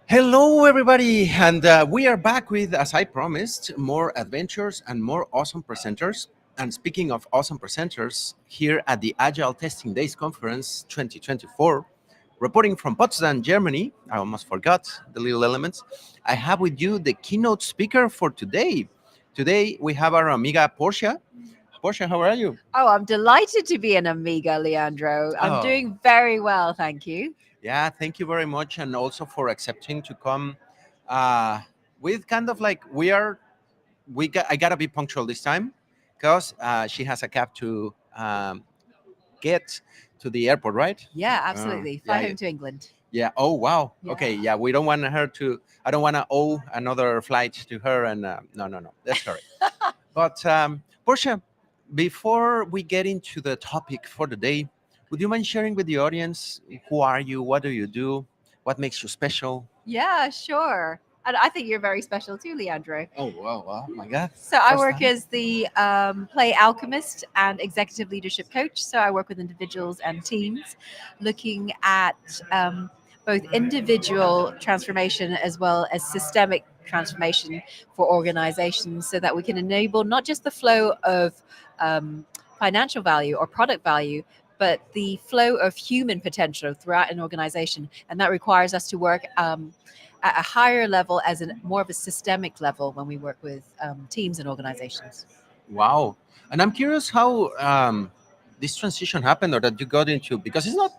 Hello, everybody, and we are back with, as I promised, more adventures and more awesome presenters. And speaking of awesome presenters, here at the Agile Testing Days Conference 2024, reporting from Potsdam, Germany, I almost forgot the little elements. I have with you the keynote speaker for today. Today we have our amiga Portia. Portia, how are you? Oh, I'm delighted to be an Amiga, Leandro. I'm Oh, doing very well, thank you. yeah, thank you very much, and also for accepting to come uh, with kind of like I gotta be punctual this time because she has a cab to get to the airport, right? Yeah, absolutely. Fly Yeah, yeah, home to England. yeah. Oh wow. Okay, Yeah. yeah. We don't want her to. I don't want to owe another flight to her. And no, no, no. That's correct. But Portia, before we get into the topic for the day, would you mind sharing with the audience who are you? What do you do? What makes you special? Yeah, sure. And I think you're very special too, Leandro. Oh wow, wow, my God. So I First work time. as the play alchemist and executive leadership coach. So I work with individuals and teams, looking at both individual transformation as well as systemic transformation for organizations, so that we can enable not just the flow of um, financial value or product value, but the flow of human potential throughout an organization. And that requires us to work at a higher level, as a more of a systemic level when we work with teams and organizations. Wow. And I'm curious how this transition happened or that you got into, because it's not,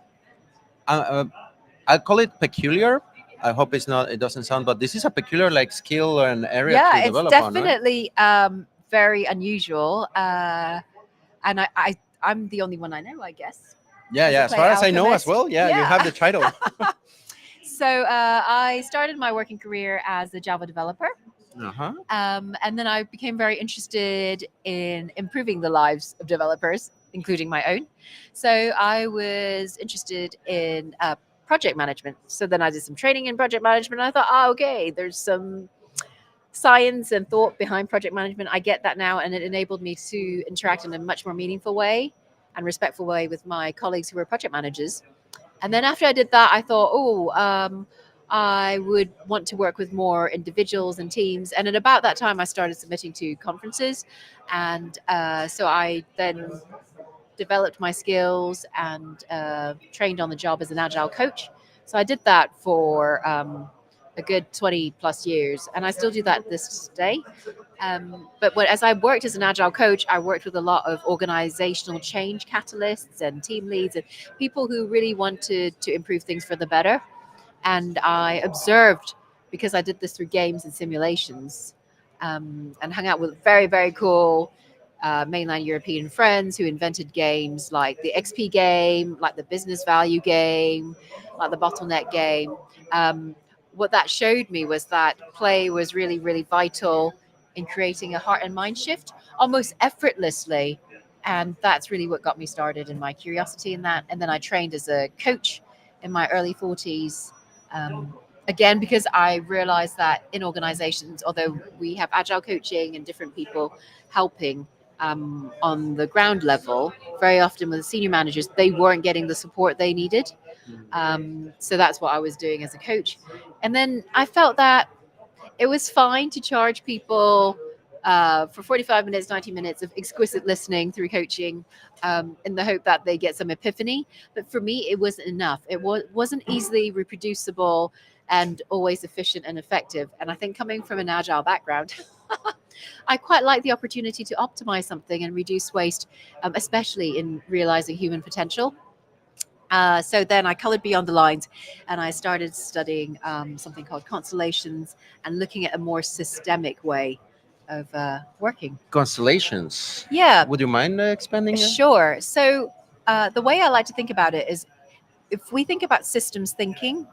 I'll call it peculiar. I hope it's not, it doesn't sound, but this is a peculiar like skill and area Yeah, to it's develop on, right? definitely very unusual, and I'm the only one I know, I guess, Yeah, as a yeah. As play far as I know as alchemist. well, yeah, you have Yeah. the title. So I started my working career as a Java developer. Uh huh. And then I became very interested in improving the lives of developers, including my own. So I was interested in project management. So then I did some training in project management. And I thought, oh, okay, there's some science and thought behind project management. I get that now. And it enabled me to interact in a much more meaningful way and respectful way with my colleagues who were project managers. And then after I did that, I thought, I would want to work with more individuals and teams. And at about that time, I started submitting to conferences. And so I then developed my skills and trained on the job as an agile coach. So I did that for a good 20 plus years. And I still do that this day. As I worked as an agile coach, I worked with a lot of organizational change catalysts and team leads and people who really wanted to improve things for the better. And I observed, because I did this through games and simulations, and hung out with very, very cool mainland European friends who invented games like the XP game, like the business value game, like the bottleneck game. Um, what that showed me was that play was really, really vital in creating a heart and mind shift almost effortlessly. And that's really what got me started in my curiosity in that. And then I trained as a coach in my early 40s. Um, Again, because I realized that in organizations, although we have agile coaching and different people helping on the ground level, very often with the senior managers, they weren't getting the support they needed. So that's what I was doing as a coach. And then I felt that it was fine to charge people for 45 minutes, 90 minutes of exquisite listening through coaching, in the hope that they get some epiphany. But for me, it wasn't enough. Wasn't easily reproducible and always efficient and effective. And I think coming from an agile background, I quite like the opportunity to optimize something and reduce waste, especially in realizing human potential. So then I colored beyond the lines and I started studying something called constellations and looking at a more systemic way of working. Constellations. Yeah, Would you mind expanding? sure. So the way I like to think about it is, if we think about systems thinking,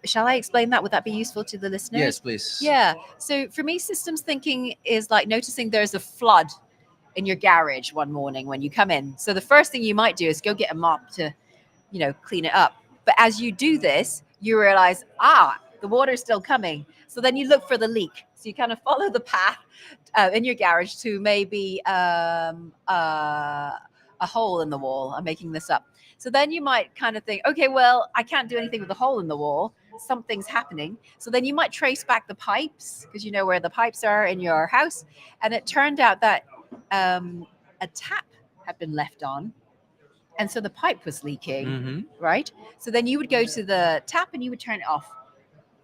shall I explain that? Would that be useful to the Yes, listeners? please. Yeah. So for me, systems thinking is like noticing there's a flood in your garage one morning when you come in. So the first thing you might do is go get a mop to clean it up. But as you do this, you realize, the water's still coming. So then you look for the leak. So you kind of follow the path in your garage to maybe a hole in the wall. I'm making this up. So then you might kind of think, okay, well, I can't do anything with the hole in the wall. something's happening. So then you might trace back the pipes because you know where the pipes are in your house. And it turned out that a tap had been left on. And so the pipe was leaking, Mm-hmm. right? So then you would go to the tap and you would turn it off.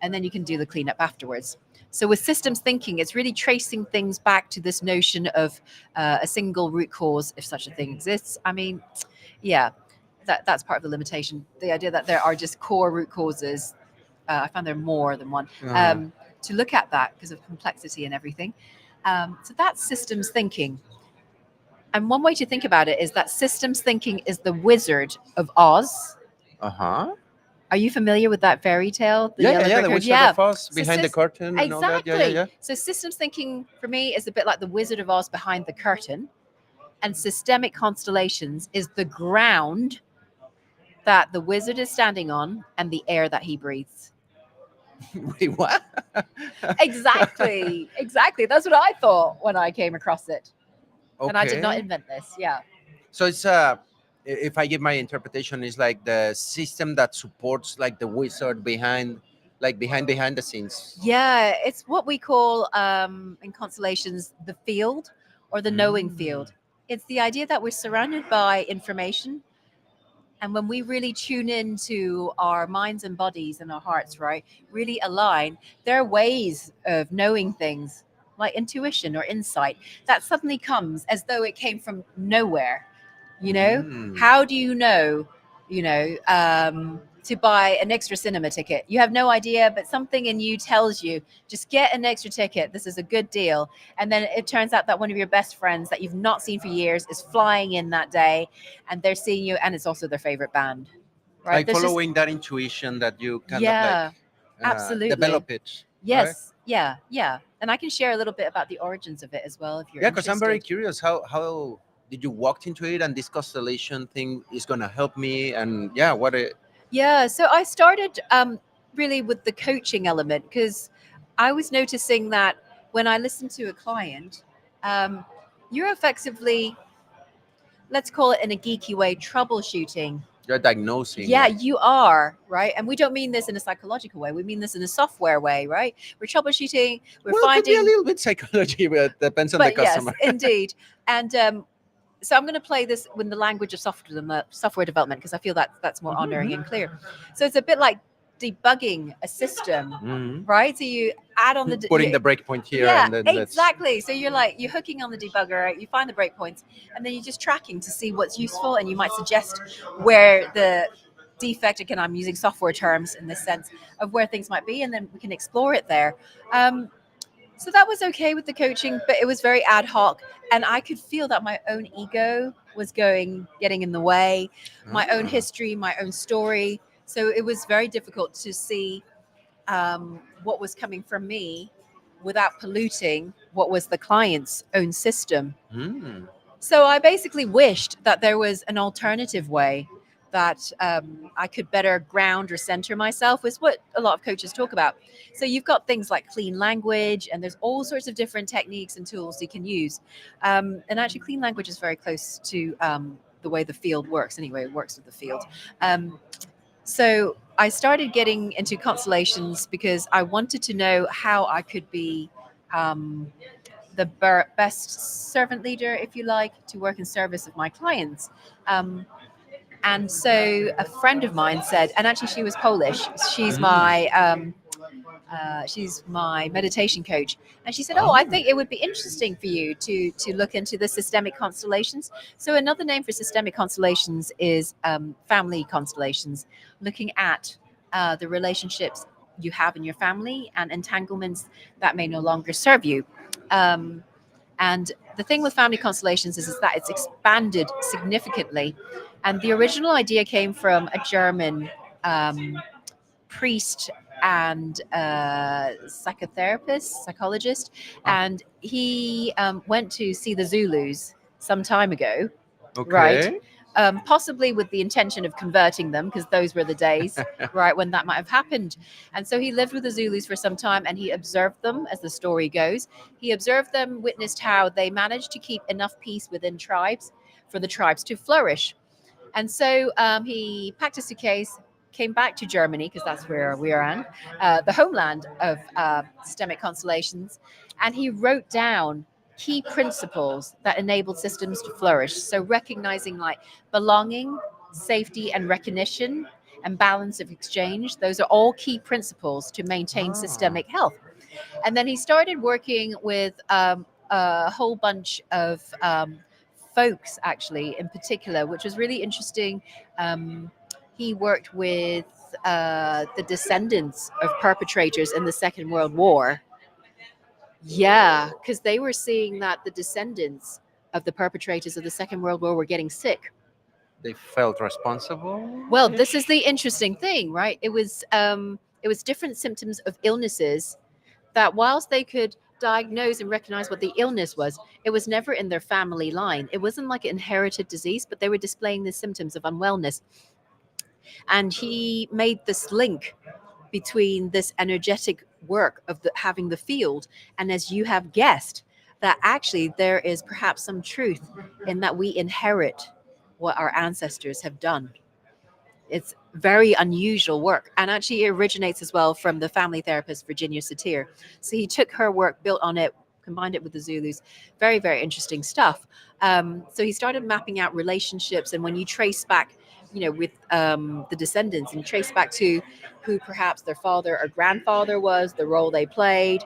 And then you can do the cleanup afterwards. So with systems thinking, it's really tracing things back to this notion of a single root cause, if such a thing exists. I mean, yeah, that's part of the limitation. The idea that there are just core root causes. I found there are more than one. Uh, To look at that because of complexity and everything. So that's systems thinking. And one way to think about it is that systems thinking is the Wizard of Oz. uh-huh. Are you familiar with that fairy tale, the Yeah, yeah, Yellow yeah. Brick The Road? Wizard Yeah. of Oz So behind the curtain and all that. Yeah, yeah, exactly. yeah. So systems thinking for me is a bit like the Wizard of Oz behind the curtain, and systemic constellations is the ground that the wizard is standing on and the air that he breathes. Wait, what? Exactly. Exactly. That's what I thought when I came across it. And I did not Okay. invent this. Yeah. So it's if I give my interpretation, it's like the system that supports like the wizard behind, like behind the scenes. Yeah. It's what we call in constellations the field or the knowing Mm. field. It's the idea that we're surrounded by information. And when we really tune into our minds and bodies and our hearts, right, really align, there are ways of knowing things like intuition or insight that suddenly comes as though it came from nowhere. You know, Mm. how do to buy an extra cinema ticket? You have no idea, but something in you tells you just get an extra ticket. This is a good deal. And then it turns out that one of your best friends that you've not seen for years is flying in that day, and they're seeing you, and it's also their favorite band. Right? Like There's just following that intuition that you kind of like yeah, absolutely. develop it, right? Yes, yeah, yeah. And I can share a little bit about the origins of it as well if you're Yeah, because I'm very interested. curious. How did you walk into it, and this constellation thing is gonna help me? And yeah, what it. Yeah, so I started really with the coaching element because I was noticing that when I listen to a client, um, you're effectively, let's call it in a geeky way, troubleshooting. You're diagnosing, Yeah, like. you are, right? And we don't mean this in a psychological way. We mean this in a software way, right? We're troubleshooting, we're Well, it could be a finding, little bit psychology, but depends on the but yes, customer. indeed. And so I'm going to play this with the language of software development because I feel that that's more honoring and clear. So it's a bit like debugging a system, Mhm. right? So you add on the Putting the breakpoint here, yeah, and then let's. exactly. So you're hooking on the debugger, right? You find the breakpoints, and then you're just tracking to see what's useful, and you might suggest where the defect. Again, I'm using software terms in this sense of where things might be, and then we can explore it there. Um, so that was okay with the coaching, but it was very ad hoc, and I could feel that my own ego was getting in the way, my own Ah. history, my own story. So it was very difficult to see what was coming from me without polluting what was the client's own system. Hmm. So I basically wished that there was an alternative way that I could better ground or center myself, is what a lot of coaches talk about. So you've got things like clean language, and there's all sorts of different techniques and tools you can use. And actually, clean language is very close to the way the field works. Anyway, it works with the field. Um, so I started getting into constellations because I wanted to know how I could be um, the best servant leader, if you like, to work in service of my clients. Um, and so a friend of mine said, and actually she was Polish. Mm. She's my meditation coach, and she said, "Oh, I Oh. think it would be interesting for you to look into the systemic constellations." So another name for systemic constellations is family constellations, looking at the relationships you have in your family and entanglements that may no longer serve you. Um, and the thing with family constellations is that it's expanded significantly. And the original idea came from a German priest and psychologist, Ah, and he went to see the Zulus some time ago, right? okay. Possibly with the intention of converting them, because those were the days, right, when that might have happened. And so he lived with the Zulus for some time, and he observed them, as the story goes. He observed them, witnessed how they managed to keep enough peace within tribes for the tribes to flourish. And so he packed a suitcase, came back to Germany because that's where we are in, the homeland of systemic constellations, and he wrote down key principles that enabled systems to flourish. So recognizing like belonging, safety, and recognition, and balance of exchange. Those are all key principles to maintain Ah, systemic health. And then he started working with a whole bunch of folks, actually, in particular, which was really interesting. He worked with the descendants of perpetrators in the Second World War. Yeah, because they were seeing that the descendants of the perpetrators of the Second World War were getting sick. they felt responsible. Well, this is the interesting thing, right? It was different symptoms of illnesses that whilst they could diagnose and recognize what the illness was, it was never in their family line. It wasn't like an inherited disease, but they were displaying the symptoms of unwellness. And he made this link between this energetic work of having the field, and as you have guessed, that actually there is perhaps some truth in that we inherit what our ancestors have done. It's very unusual work, and actually it originates as well from the family therapist Virginia Satir. So he took her work, built on it, combined it with the Zulus. Very, very interesting stuff. So he started mapping out relationships, and when you trace back, with the descendants, and trace back to who perhaps their father or grandfather was, the role they played,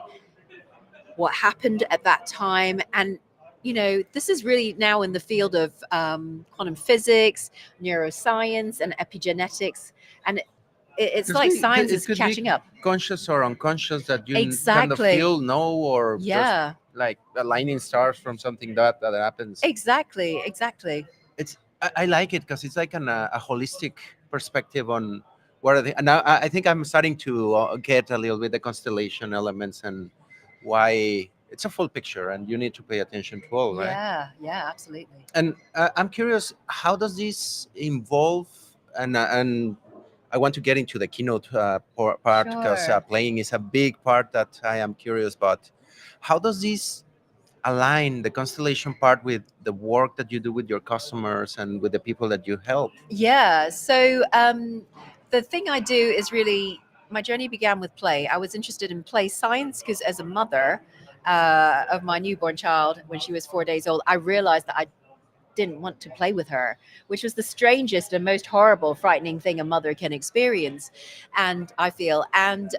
what happened at that time, and this is really now in the field of quantum physics, neuroscience, and epigenetics, and it's Because like science it is could be catching up. conscious or unconscious that you kind of Exactly. feel, know, or just Yeah. like aligning stars from something that happens. Exactly. Exactly. I like it because it's like a holistic perspective on what are the. And now I think I'm starting to get a little bit the constellation elements and why it's a full picture, and you need to pay attention to all, right? Yeah. Yeah. Absolutely. And I'm curious, how does this involve? And I want to get into the keynote part because Sure. playing is a big part that I am curious about. How does this align the constellation part with the work that you do with your customers and with the people that you help? Yeah. So the thing I do is really my journey began with play. I was interested in play science because as a mother of my newborn child, when she was 4 days old, I realized that I didn't want to play with her, which was the strangest and most horrible, frightening thing a mother can experience. And I feel, and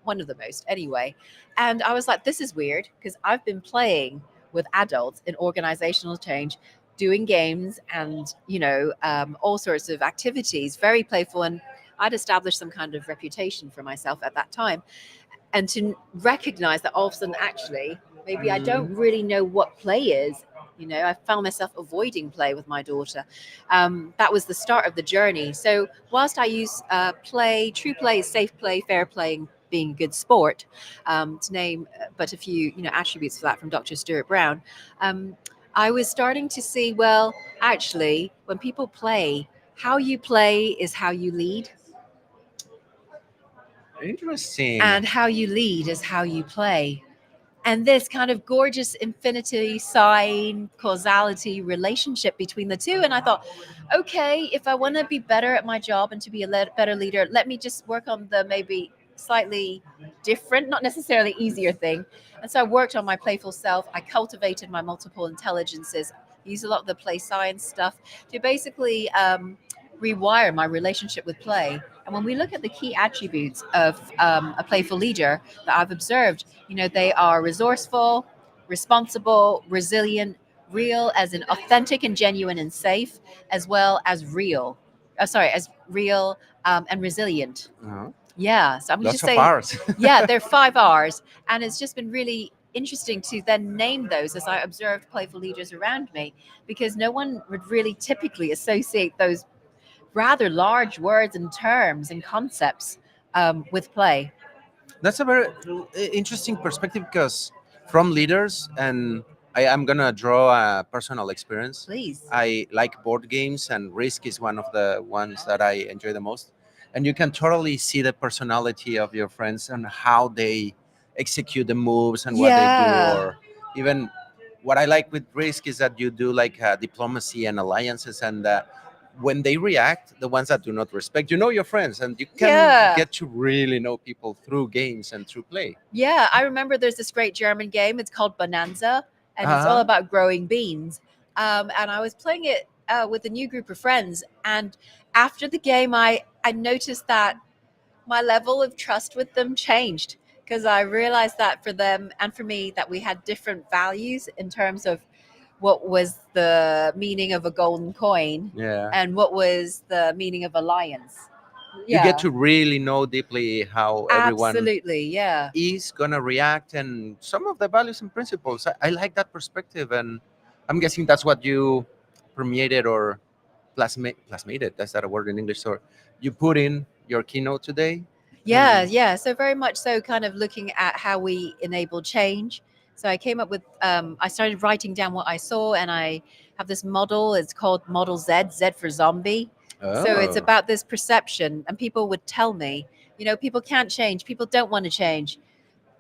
one of the most anyway. And I was like, this is weird because I've been playing with adults in organizational change, doing games and, all sorts of activities, very playful. And I'd established some kind of reputation for myself at that time. And to recognize that all of a sudden, actually, maybe I don't really know what play is. I found myself avoiding play with my daughter. That was the start of the journey. So, whilst I use play, true play is safe play, fair play, and being a good sport, to name but a few, attributes for that from Dr. Stuart Brown. Um, I was starting to see, well, actually, when people play, how you play is how you lead, Interesting. and how you lead is how you play. And this kind of gorgeous infinity sign causality relationship between the two. And I thought, okay, if I want to be better at my job and to be a better leader, let me just work on the maybe slightly different, not necessarily easier thing. And so I worked on my playful self. I cultivated my multiple intelligences, used a lot of the play science stuff to basically rewire my relationship with play. And when we look at the key attributes of a playful leader that I've observed, they are resourceful, responsible, resilient, real as in authentic and genuine and safe, as well as real. As real and resilient. Uh-huh. Yeah. So I'm Lots just of saying, hours. yeah, they're 5 R's. And it's just been really interesting to then name those as I observed playful leaders around me, because no one would really typically associate those rather large words and terms and concepts with play. That's a very interesting perspective because from leaders, and I am gonna draw a personal experience. Please. I like board games, and Risk is one of the ones that I enjoy the most. And you can totally see the personality of your friends and how they execute the moves and what they do, Yeah. or even what I like with Risk is that you do like diplomacy and alliances, and when they react, the ones that do not respect, you know your friends, and you can Yeah. get to really know people through games and through play. Yeah, I remember there's this great German game. It's called Bonanza, and it's all Uh-huh. about growing beans. And I was playing it with a new group of friends. And after the game, I noticed that my level of trust with them changed because I realized that for them and for me that we had different values in terms of what was the meaning of a golden coin Yeah. and what was the meaning of alliance. You get Yeah, to really know deeply how everyone absolutely. Yeah. is gonna react and some of the values and principles. I like that perspective, and I'm guessing that's what you permeated or plasmated. That's that a word in English? Or you put in your keynote today. Yeah, And yeah. So very much so, kind of looking at how we enable change. So I came up with, I started writing down what I saw, and I have this model. It's called Model Z, Z for zombie. So it's oh, about this perception, and people would tell me, people can't change. People don't want to change.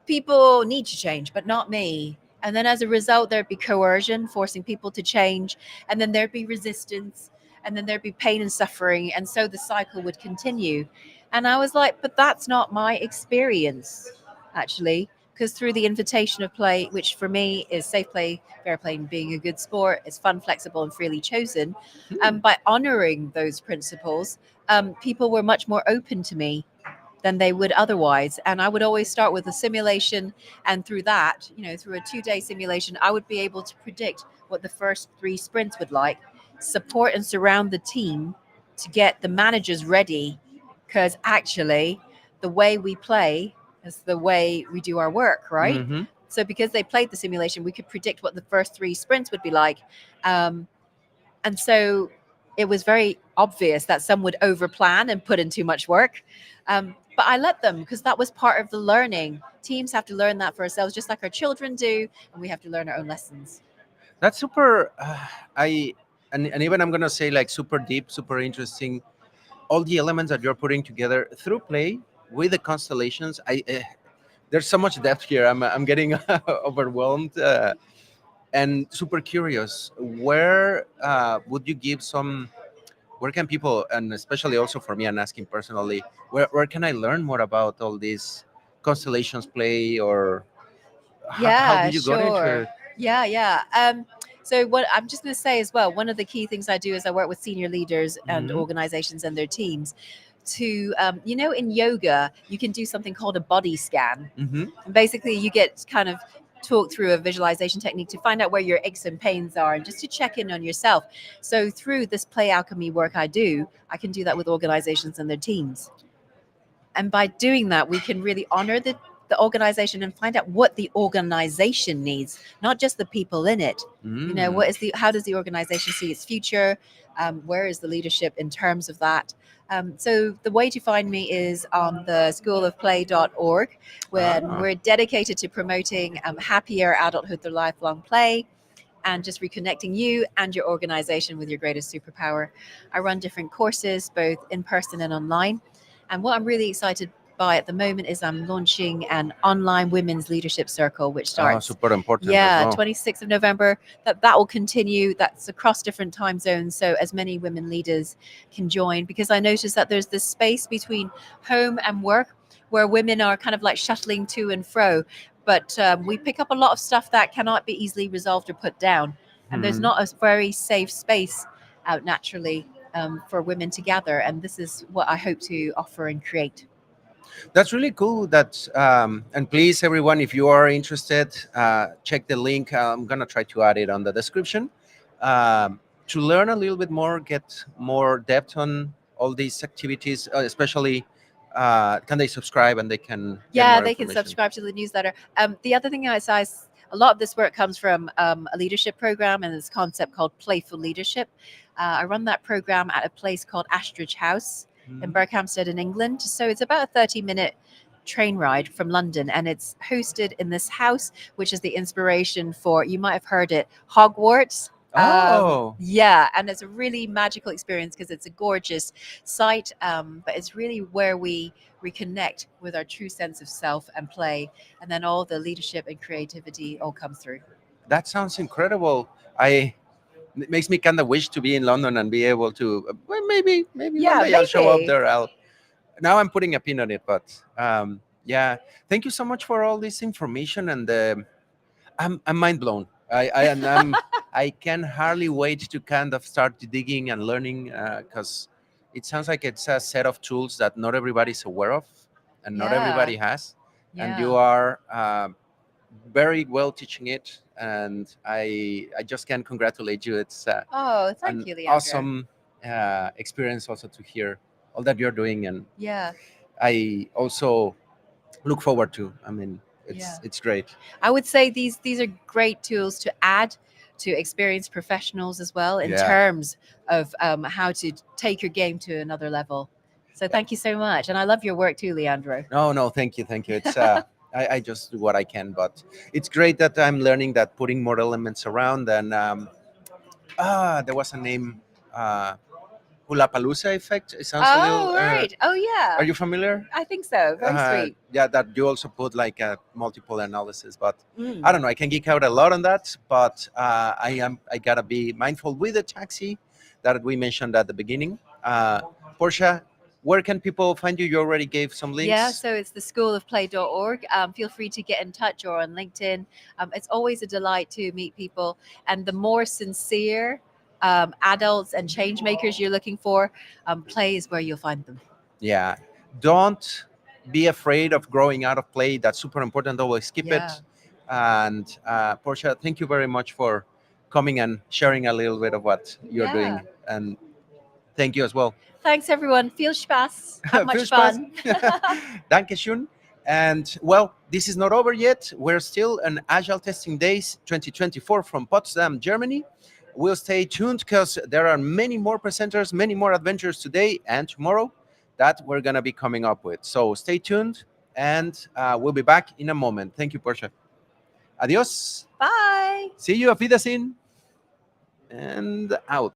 People need to change, but not me. And then as a result, there'd be coercion, forcing people to change. And then there'd be resistance. And then there'd be pain and suffering. And so the cycle would continue. And I was like, but that's not my experience, actually. Because through the invitation of play, which for me is safe play, fair play, and being a good sport, is fun, flexible, and freely chosen. hmm, By honoring those principles, people were much more open to me than they would otherwise. And I would always start with a simulation. And through that, through a 2 day simulation, I would be able to predict what the first three sprints would like, support and surround the team to get the managers ready. Because actually, the way we play is the way we do our work, right? hmm, So, because they played the simulation, we could predict what the first three sprints would be like. Um, and so it was very obvious that some would overplan and put in too much work. But I let them because that was part of the learning. Teams have to learn that for ourselves, just like our children do, and we have to learn our own lessons. that's super. I and even I'm gonna say like super deep, super interesting. All the elements that you're putting together through play with the constellations. There's so much depth here. I'm getting overwhelmed. And super curious. Where would you give some? Where can people, and especially also for me, and asking personally, where can I learn more about all these constellations play, or how Yeah, did you got into sure. it? Yeah, yeah. So what I'm just going to say as well, one of the key things I do is I work with senior leaders and Hmm. organizations and their teams to, in yoga, you can do something called a body scan. Hmm. And basically, you get kind of talk through a visualization technique to find out where your aches and pains are and just to check in on yourself. So, through this play alchemy work I can do that with organizations and their teams. And by doing that, we can really honor the organization and find out what the organization needs, not just the people in it. Mm. How does the organization see its future? Where is the leadership in terms of that? So the way to find me is on the schoolofplay.org, when Ah. we're dedicated to promoting happier adulthood through lifelong play and just reconnecting you and your organization with your greatest superpower. I run different courses, both in person and online. And what I'm really excited by at the moment is I'm launching an online women's leadership circle, which Ah, starts, super important as yeah, well. 26th of November. That will continue. That's across different time zones, so as many women leaders can join. Because I noticed that there's this space between home and work where women are kind of like shuttling to and fro, but we pick up a lot of stuff that cannot be easily resolved or put down, and there's Hmm. not a very safe space out naturally for women to gather, and this is what I hope to offer and create. That's really cool. And please, everyone, if you are interested, check the link. I'm gonna try to add it on the description to learn a little bit more, get more depth on all these activities. Especially, can they subscribe and they can get Yeah, more they can information? subscribe to the newsletter. The other thing a lot of this work comes from a leadership program and this concept called playful leadership. I run that program at a place called Astridge House in Mhm. Berkhamsted in England. So it's about a 30-minute train ride from London, and it's hosted in this house, which is the inspiration for, you might have heard it, Hogwarts. Oh, Yeah, and it's a really magical experience because it's a gorgeous site, but it's really where we reconnect with our true sense of self and play, and then all the leadership and creativity all comes through. that sounds incredible. I It makes me kind of wish to be in London and be able to. Well, maybe one Yeah, day I'll show up maybe. there. I'll now I'm putting a pin on it, but yeah. Thank you so much for all this information, and I'm mind blown. I can hardly wait to kind of start digging and learning because it sounds like it's a set of tools that not everybody's aware of and not Yeah, everybody has, and yeah. you are very well teaching it, and I just can congratulate you. It's Oh, thank an you, Leandro. awesome experience also to hear all that you're doing, and Yeah, I also look forward to. I mean, yeah. it's great. I would say these are great tools to add to experienced professionals as well in Yeah. terms of how to take your game to another level. So thank you so much, and I love your work too, Leandro. No, no, thank you, thank you. It's I just do what I can, but it's great that I'm learning that putting more elements around, and there was a name, hula palooza effect. It sounds a little. Oh right. Oh Are yeah. you familiar? I think so. Very sweet. Yeah, that you also put like a multiple analysis, but I Mm. don't know. I can geek out a lot on that, but I gotta be mindful with the taxi that we mentioned at the beginning. Portia, where can people find you? You already gave some Yeah, links. so it's the schoolofplay.org. Feel free to get in touch or on LinkedIn. It's always a delight to meet people. And the more sincere adults and change makers you're looking for, play is where you'll find them. Yeah, don't be afraid of growing out of play. That's super important. Always keep Yeah, it. And Portia, thank you very much for coming and sharing a little bit of what you're yeah. doing. And thank you as well. Thanks, everyone. Feel Spaß. Have Viel much Spaß. fun. Dankeschön. And well, this is not over yet. We're still on Agile Testing Days 2024 from Potsdam, Germany. We'll stay tuned because there are many more presenters, many more adventures today and tomorrow that we're going to be coming up with. So stay tuned, and we'll be back in a moment. Thank you, Portia. Adios. Bye. See you. Auf Wiedersehen. And out.